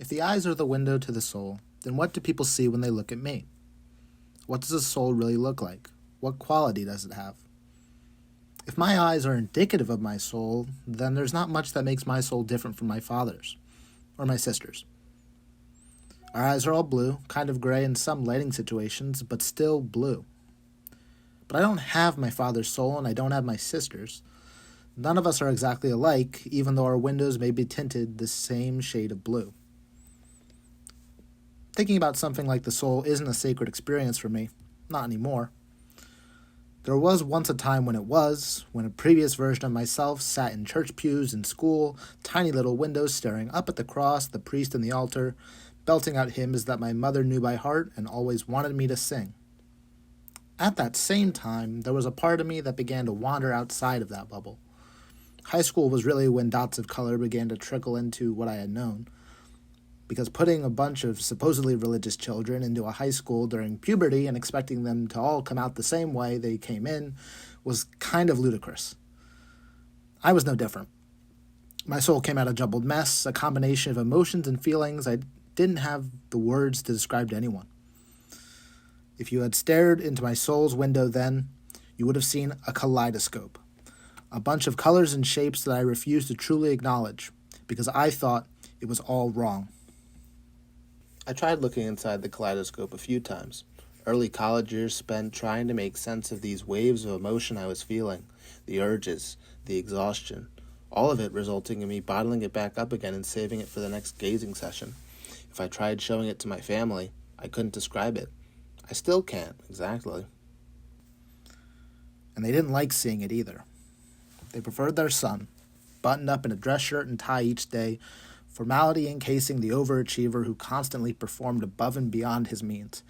If the eyes are the window to the soul, then what do people see when they look at me? What does a soul really look like? What quality does it have? If my eyes are indicative of my soul, then there's not much that makes my soul different from my father's or my sister's. Our eyes are all blue, kind of gray in some lighting situations, but still blue. But I don't have my father's soul and I don't have my sister's. None of us are exactly alike, even though our windows may be tinted the same shade of blue. Thinking about something like the soul isn't a sacred experience for me. Not anymore. There was once a time when it was, when a previous version of myself sat in church pews in school, tiny little windows staring up at the cross, the priest, and the altar, belting out hymns that my mother knew by heart and always wanted me to sing. At that same time, there was a part of me that began to wander outside of that bubble. High school was really when dots of color began to trickle into what I had known, because putting a bunch of supposedly religious children into a high school during puberty and expecting them to all come out the same way they came in was kind of ludicrous. I was no different. My soul came out a jumbled mess, a combination of emotions and feelings I didn't have the words to describe to anyone. If you had stared into my soul's window then, you would have seen a kaleidoscope, a bunch of colors and shapes that I refused to truly acknowledge because I thought it was all wrong. I tried looking inside the kaleidoscope a few times. Early college years spent trying to make sense of these waves of emotion I was feeling, the urges, the exhaustion, all of it resulting in me bottling it back up again and saving it for the next gazing session. If I tried showing it to my family, I couldn't describe it. I still can't, exactly. And they didn't like seeing it either. They preferred their son, buttoned up in a dress shirt and tie each day, formality encasing the overachiever who constantly performed above and beyond his means.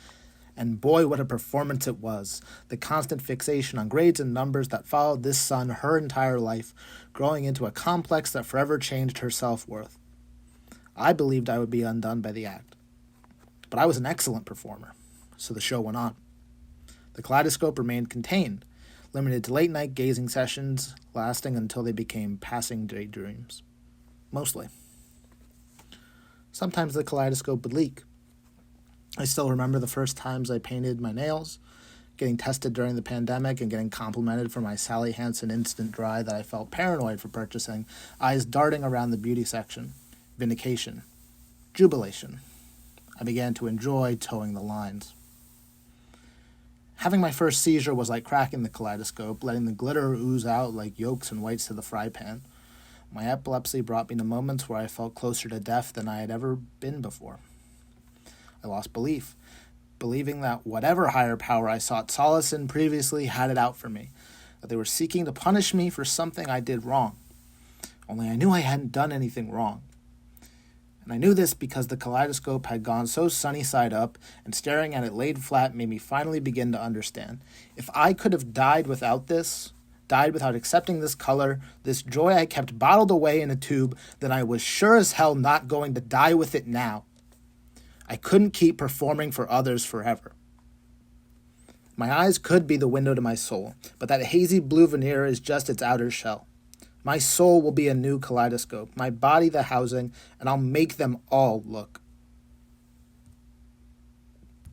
And boy, what a performance it was, the constant fixation on grades and numbers that followed this son her entire life, growing into a complex that forever changed her self-worth. I believed I would be undone by the act. But I was an excellent performer, so the show went on. The kaleidoscope remained contained, limited to late-night gazing sessions, lasting until they became passing daydreams. Mostly. Sometimes the kaleidoscope would leak. I still remember the first times I painted my nails, getting tested during the pandemic and getting complimented for my Sally Hansen instant dry that I felt paranoid for purchasing, eyes darting around the beauty section. Vindication. Jubilation. I began to enjoy towing the lines. Having my first seizure was like cracking the kaleidoscope, letting the glitter ooze out like yolks and whites to the fry pan. My epilepsy brought me to moments where I felt closer to death than I had ever been before. I lost belief, believing that whatever higher power I sought solace in previously had it out for me, that they were seeking to punish me for something I did wrong. Only I knew I hadn't done anything wrong. And I knew this because the kaleidoscope had gone so sunny side up, and staring at it laid flat made me finally begin to understand. If I could have died without this, died without accepting this color, this joy I kept bottled away in a tube, then I was sure as hell not going to die with it now. I couldn't keep performing for others forever. My eyes could be the window to my soul, but that hazy blue veneer is just its outer shell. My soul will be a new kaleidoscope, my body the housing, and I'll make them all look.